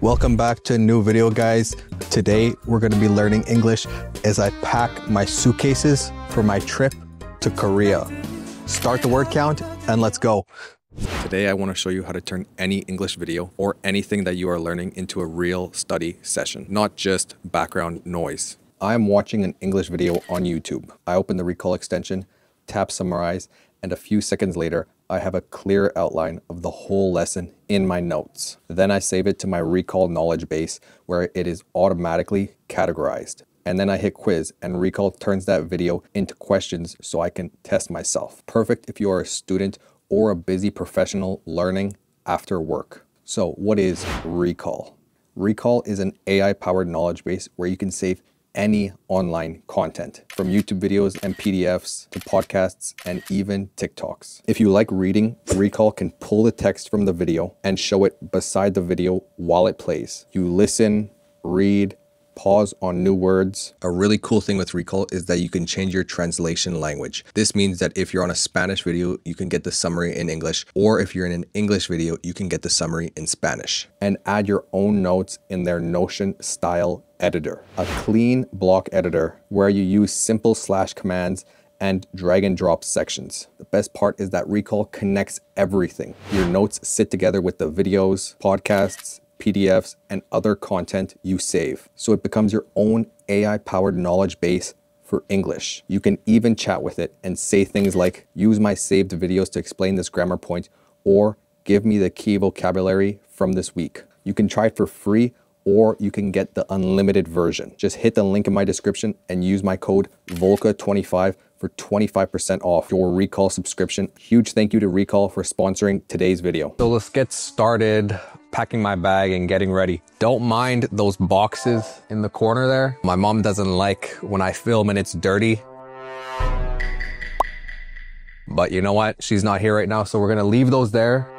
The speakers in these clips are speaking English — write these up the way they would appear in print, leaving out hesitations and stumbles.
Welcome back to a new video, guys. Today we're going to be learning English as I pack my suitcases for my trip to Korea. Start the word count and let's go. Today I want to show you how to turn any English video or anything that you are learning into a real study session, not just background noise. I am watching an English video on YouTube. I open the recall extension, tap summarize, and a few seconds later, I have a clear outline of the whole lesson in my notes. Then I save it to my recall knowledge base where it is automatically categorized. And then I hit quiz and recall turns that video into questions so I can test myself. Perfect if you are a student or a busy professional learning after work. So what is recall? Recall is an AI-powered knowledge base where you can save any online content, from YouTube videos and PDFs to podcasts and even TikToks. If you like reading, Recall can pull the text from the video and show it beside the video while it plays. You listen, read, pause on new words. A really cool thing with Recall is that you can change your translation language. This means that if you're on a Spanish video, you can get the summary in English, or if you're in an English video, you can get the summary in Spanish. And add your own notes in their Notion style editor, a clean block editor where you use simple slash commands and drag and drop sections. The best part is that Recall connects everything. Your notes sit together with the videos, podcasts, PDFs, and other content you save. So it becomes your own AI-powered knowledge base for English. You can even chat with it and say things like, use my saved videos to explain this grammar point, or give me the key vocabulary from this week. You can try it for free, or you can get the unlimited version. Just hit the link in my description and use my code VOLKA25 for 25% off your Recall subscription. Huge thank you to Recall for sponsoring today's video. So let's get started packing my bag and getting ready. Don't mind those boxes in the corner there. My mom doesn't like when I film and it's dirty. But you know what? She's not here right now, so we're gonna leave those there.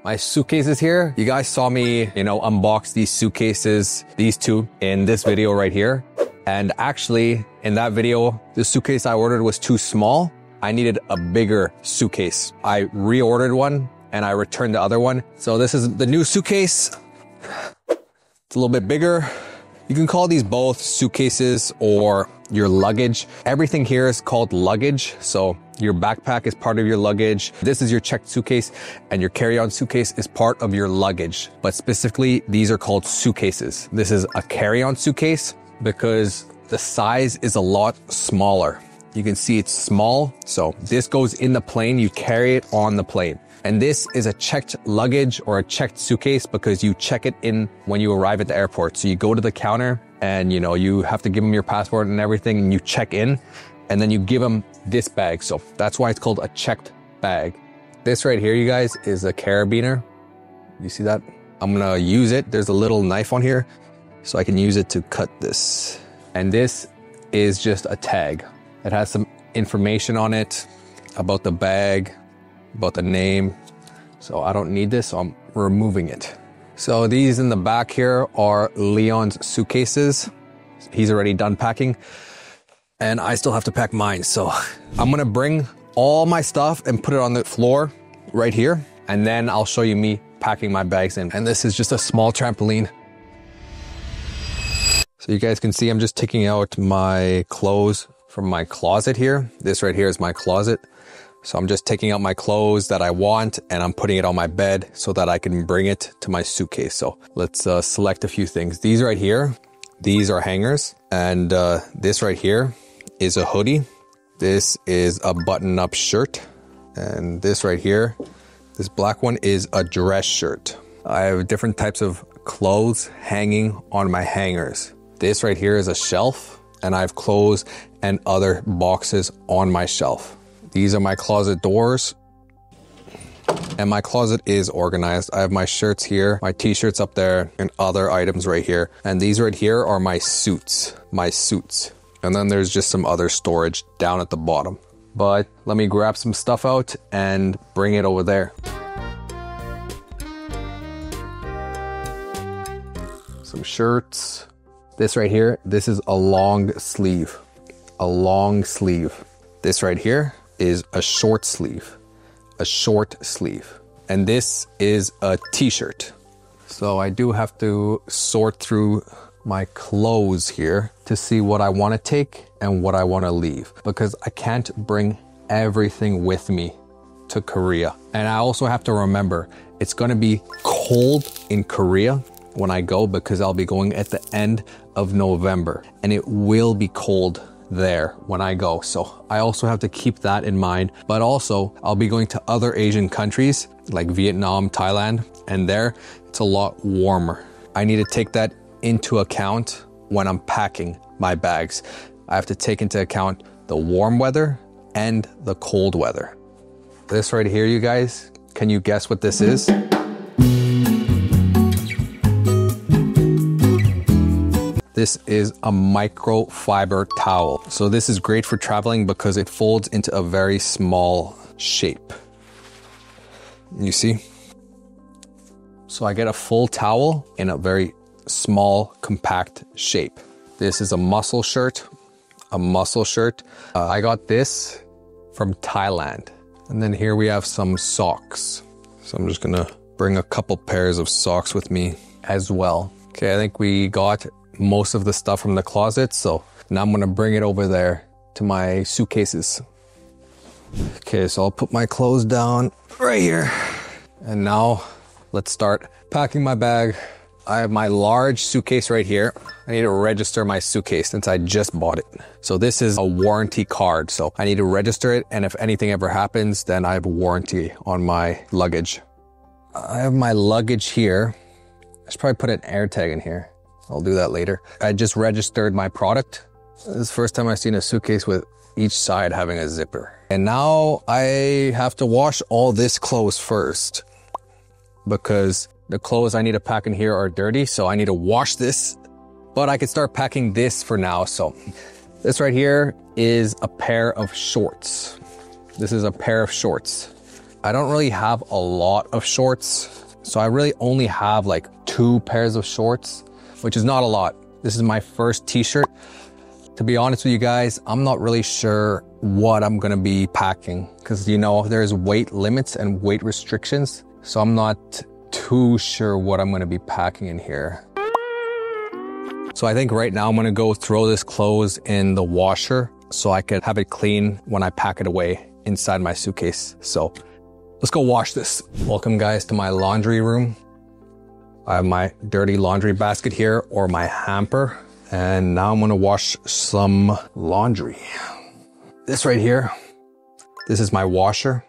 My suitcases here. You guys saw me, unbox these suitcases, these two, in this video right here. And actually, in that video, the suitcase I ordered was too small. I needed a bigger suitcase. I reordered one and I returned the other one. So this is the new suitcase. It's a little bit bigger. You can call these both suitcases or your luggage. Everything here is called luggage. So your backpack is part of your luggage. This is your checked suitcase, and your carry-on suitcase is part of your luggage. But specifically, these are called suitcases. This is a carry-on suitcase because the size is a lot smaller. You can see it's small. So this goes in the plane. You carry it on the plane. And this is a checked luggage or a checked suitcase because you check it in when you arrive at the airport. So you go to the counter and you have to give them your passport and everything, and you check in, and then you give them this bag. So that's why it's called a checked bag. This right here, you guys, is a carabiner. You see that? I'm gonna use it. There's a little knife on here, so I can use it to cut this. And this is just a tag. It has some information on it about the bag, about the name. So I don't need this, so I'm removing it. So these in the back here are Leon's suitcases. He's already done packing and I still have to pack mine. So I'm gonna bring all my stuff and put it on the floor right here. And then I'll show you me packing my bags in. And this is just a small trampoline. So you guys can see I'm just taking out my clothes from my closet here. This right here is my closet. So I'm just taking out my clothes that I want and I'm putting it on my bed so that I can bring it to my suitcase. So let's select a few things. These right here, these are hangers. And this right here is a hoodie. This is a button-up shirt. And this right here, this black one is a dress shirt. I have different types of clothes hanging on my hangers. This right here is a shelf, and I have clothes and other boxes on my shelf. These are my closet doors, and my closet is organized. I have my shirts here, my t-shirts up there, and other items right here. And these right here are my suits. And then there's just some other storage down at the bottom. But let me grab some stuff out and bring it over there. Some shirts. This right here, this is a long sleeve. This right here is a short sleeve. and this is a t-shirt. So I do have to sort through my clothes here to see what I want to take and what I want to leave, because I can't bring everything with me to Korea. And I also have to remember it's going to be cold in Korea when I go, because I'll be going at the end of November and it will be cold there when I go. So I also have to keep that in mind. But also I'll be going to other Asian countries like Vietnam, Thailand, and there it's a lot warmer. I need to take that into account when I'm packing my bags. I have to take into account the warm weather and the cold weather. This right here, you guys, can you guess what this is? This is a microfiber towel. So this is great for traveling because it folds into a very small shape. You see? So I get a full towel in a very small, compact shape. This is a muscle shirt. I got this from Thailand. And then here we have some socks. So I'm just gonna bring a couple pairs of socks with me as well. Okay, I think we got most of the stuff from the closet. So now I'm gonna bring it over there to my suitcases. Okay, so I'll put my clothes down right here. And now let's start packing my bag. I have my large suitcase right here. I need to register my suitcase since I just bought it. So this is a warranty card. So I need to register it. And if anything ever happens, then I have a warranty on my luggage. I have my luggage here. I should probably put an air tag in here. I'll do that later. I just registered my product. This is the first time I've seen a suitcase with each side having a zipper. And now I have to wash all this clothes first, because the clothes I need to pack in here are dirty. So I need to wash this, but I could start packing this for now. So this right here is a pair of shorts. This is a pair of shorts. I don't really have a lot of shorts. So I really only have like 2 pairs of shorts, which is not a lot. This is my first t-shirt. To be honest with you guys, I'm not really sure what I'm gonna be packing, because you know, there's weight limits and weight restrictions. So I'm not too sure what I'm gonna be packing in here. So I think right now I'm gonna go throw this clothes in the washer so I could have it clean when I pack it away inside my suitcase. So let's go wash this. Welcome guys to my laundry room. I have my dirty laundry basket here, or my hamper. And now I'm gonna wash some laundry. This right here, this is my washer.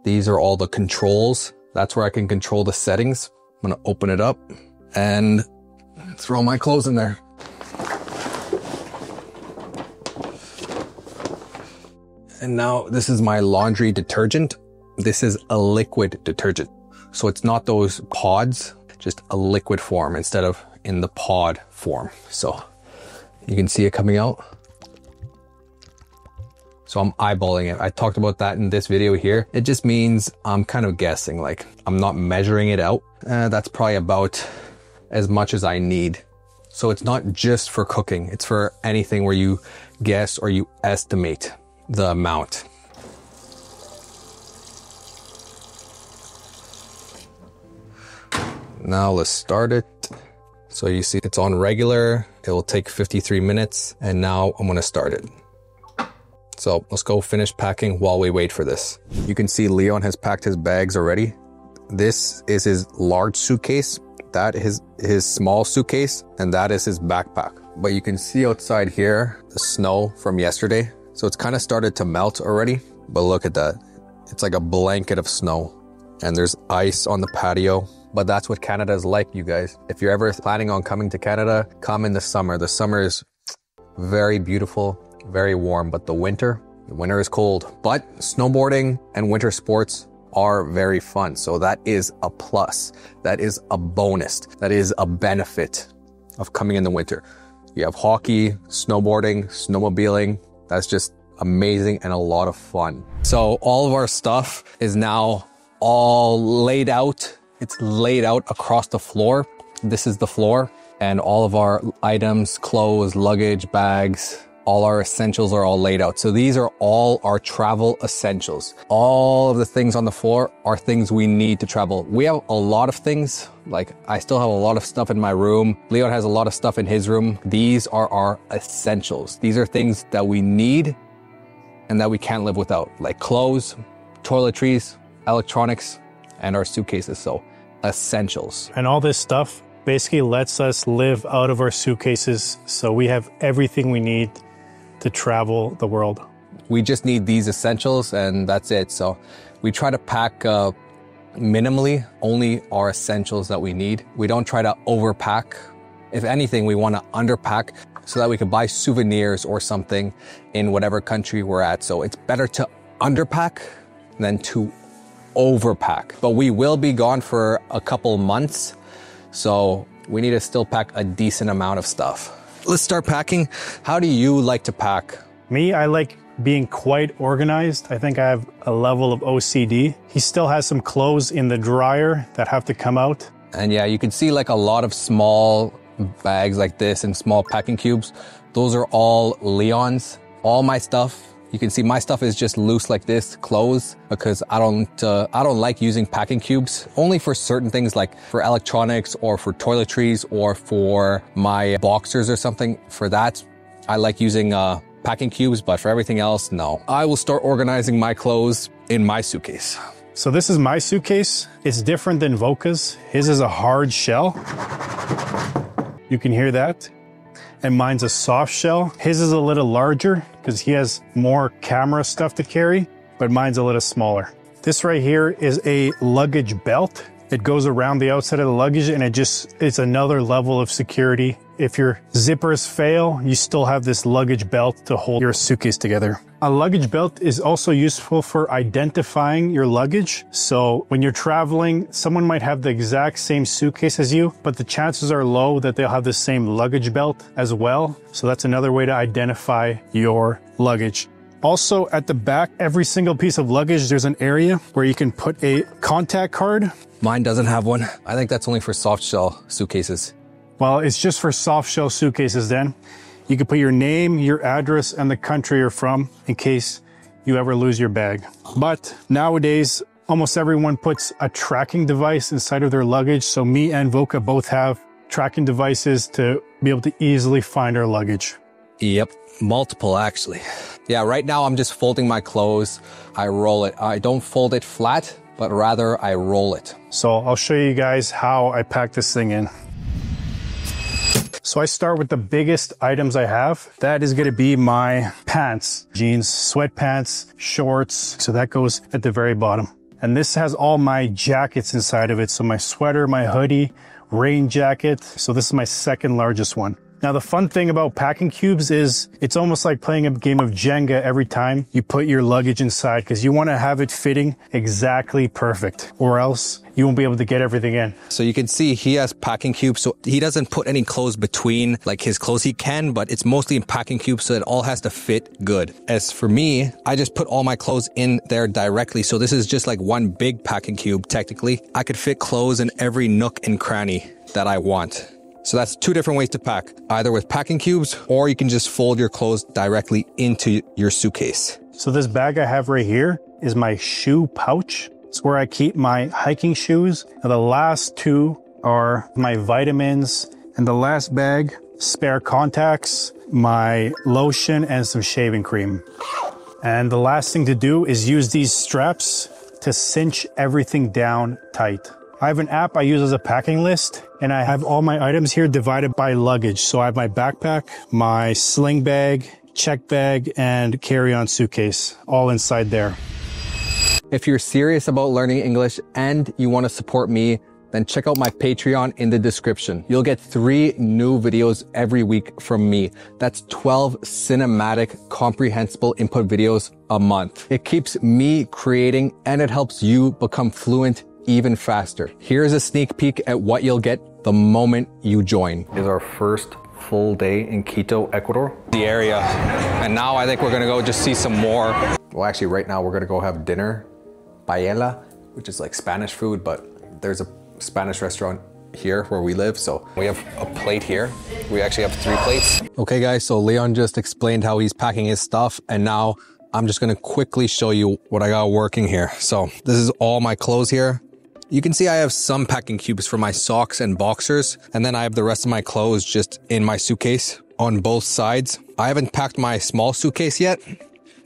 These are all the controls. That's where I can control the settings. I'm gonna open it up and throw my clothes in there. And now this is my laundry detergent. This is a liquid detergent. So it's not those pods, just a liquid form instead of in the pod form. So you can see it coming out. So I'm eyeballing it. I talked about that in this video here. It just means I'm kind of guessing, like I'm not measuring it out. That's probably about as much as I need. So it's not just for cooking. It's for anything where you guess or you estimate the amount. Now let's start it. So you see it's on regular. It will take 53 minutes. And now I'm gonna start it. So let's go finish packing while we wait for this. You can see Leon has packed his bags already. This is his large suitcase. That is his small suitcase. And that is his backpack. But you can see outside here, the snow from yesterday. So it's kind of started to melt already. But look at that. It's like a blanket of snow. And there's ice on the patio. But that's what Canada is like, you guys. If you're ever planning on coming to Canada, come in the summer. The summer is very beautiful, very warm, but the winter is cold. But snowboarding and winter sports are very fun. So that is a plus. That is a bonus. That is a benefit of coming in the winter. You have hockey, snowboarding, snowmobiling. That's just amazing and a lot of fun. So all of our stuff is now all laid out. It's laid out across the floor. This is the floor, and all of our items, clothes, luggage, bags, all our essentials are all laid out. So these are all our travel essentials. All of the things on the floor are things we need to travel. We have a lot of things. Like I still have a lot of stuff in my room. Leon has a lot of stuff in his room. These are our essentials. These are things that we need and that we can't live without, like clothes, toiletries, electronics, and our suitcases. So essentials. And all this stuff basically lets us live out of our suitcases. So we have everything we need to travel the world. We just need these essentials and that's it. So we try to pack minimally, only our essentials that we need. We don't try to overpack. If anything, we want to underpack so that we can buy souvenirs or something in whatever country we're at. So it's better to underpack than to overpack. But we will be gone for a couple months, so we need to still pack a decent amount of stuff. Let's start packing. How do you like to pack? Me, I like being quite organized. I think I have a level of OCD. He still has some clothes in the dryer that have to come out. And yeah, you can see like a lot of small bags like this and small packing cubes. Those are all Leon's. All my stuff, you can see my stuff is just loose like this, clothes, because I don't like using packing cubes. Only for certain things like for electronics or for toiletries or for my boxers or something. For that, I like using packing cubes, but for everything else, no. I will start organizing my clothes in my suitcase. So this is my suitcase. It's different than Volka's. His is a hard shell. You can hear that. And mine's a soft shell. His is a little larger because he has more camera stuff to carry, but mine's a little smaller. This right here is a luggage belt. It goes around the outside of the luggage and it's another level of security. If your zippers fail, you still have this luggage belt to hold your suitcase together. A luggage belt is also useful for identifying your luggage. So when you're traveling, someone might have the exact same suitcase as you, but the chances are low that they'll have the same luggage belt as well. So that's another way to identify your luggage. Also at the back, every single piece of luggage, there's an area where you can put a contact card. Mine doesn't have one. I think that's only for soft shell suitcases. Well, it's just for soft shell suitcases then. You can put your name, your address, and the country you're from in case you ever lose your bag. But nowadays, almost everyone puts a tracking device inside of their luggage. So me and Volka both have tracking devices to be able to easily find our luggage. Yep, multiple actually. Yeah, right now I'm just folding my clothes. I roll it. I don't fold it flat, but rather I roll it. So I'll show you guys how I pack this thing in. So I start with the biggest items I have. That is going to be my pants, jeans, sweatpants, shorts. So that goes at the very bottom. And this has all my jackets inside of it. So my sweater, my hoodie, rain jacket. So this is my second largest one. Now, the fun thing about packing cubes is it's almost like playing a game of Jenga every time you put your luggage inside because you want to have it fitting exactly perfect or else you won't be able to get everything in. So you can see he has packing cubes. So he doesn't put any clothes between like his clothes. He can, but it's mostly in packing cubes. So it all has to fit good. As for me, I just put all my clothes in there directly. So this is just like one big packing cube. Technically, I could fit clothes in every nook and cranny that I want. So that's two different ways to pack, either with packing cubes or you can just fold your clothes directly into your suitcase. So this bag I have right here is my shoe pouch. It's where I keep my hiking shoes. Now the last two are my vitamins and the last bag, spare contacts, my lotion and some shaving cream. And the last thing to do is use these straps to cinch everything down tight. I have an app I use as a packing list, and I have all my items here divided by luggage. So I have my backpack, my sling bag, check bag, and carry-on suitcase, all inside there. If you're serious about learning English and you want to support me, then check out my Patreon in the description. You'll get 3 new videos every week from me. That's 12 cinematic, comprehensible input videos a month. It keeps me creating and it helps you become fluent even faster. Here's a sneak peek at what you'll get the moment you join. Is our first full day in Quito, Ecuador. The area. And now I think we're gonna go just see some more. Well, actually right now we're gonna go have dinner. Paella, which is like Spanish food, but there's a Spanish restaurant here where we live. So we have a plate here. We actually have 3 plates. Okay guys, so Leon just explained how he's packing his stuff, and now I'm just gonna quickly show you what I got working here. So this is all my clothes here. You can see I have some packing cubes for my socks and boxers, and then I have the rest of my clothes just in my suitcase on both sides. I haven't packed my small suitcase yet.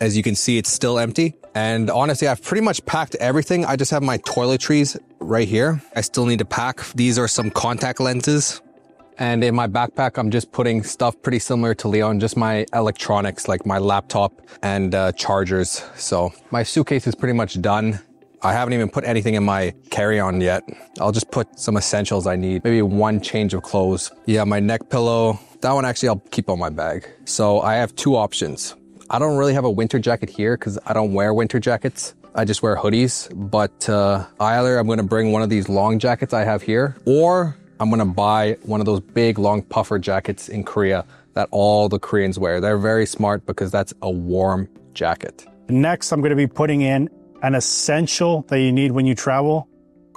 As you can see, it's still empty. And honestly, I've pretty much packed everything. I just have my toiletries right here. I still need to pack. These are some contact lenses. And in my backpack, I'm just putting stuff pretty similar to Leon, just my electronics, like my laptop and chargers. So my suitcase is pretty much done. I haven't even put anything in my carry-on yet. I'll just put some essentials I need. Maybe 1 change of clothes. Yeah, my neck pillow. That one actually I'll keep on my bag. So I have 2 options. I don't really have a winter jacket here because I don't wear winter jackets. I just wear hoodies. But either I'm going to bring one of these long jackets I have here, or I'm going to buy one of those big long puffer jackets in Korea that all the Koreans wear. They're very smart because that's a warm jacket. Next, I'm going to be putting in an essential that you need when you travel,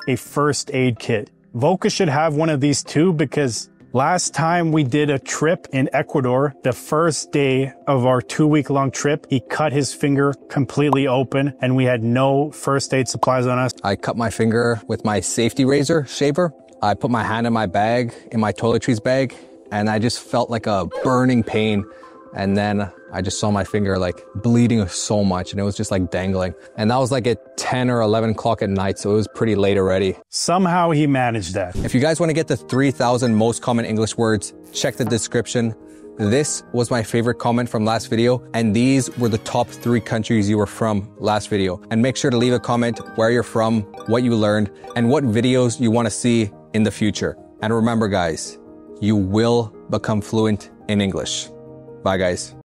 a first aid kit. Volka should have one of these too, because last time we did a trip in Ecuador, the first day of our 2-week-long trip, he cut his finger completely open and we had no first aid supplies on us. I cut my finger with my safety razor shaver. I put my hand in my bag, in my toiletries bag, and I just felt like a burning pain. And then I just saw my finger like bleeding so much, and it was just like dangling. And that was like at 10 or 11 o'clock at night, so it was pretty late already. Somehow he managed that. If you guys want to get the 3,000 most common English words, check the description. This was my favorite comment from last video, and these were the top 3 countries you were from last video. And make sure to leave a comment where you're from, what you learned, and what videos you want to see in the future. And remember guys, you will become fluent in English. Bye guys.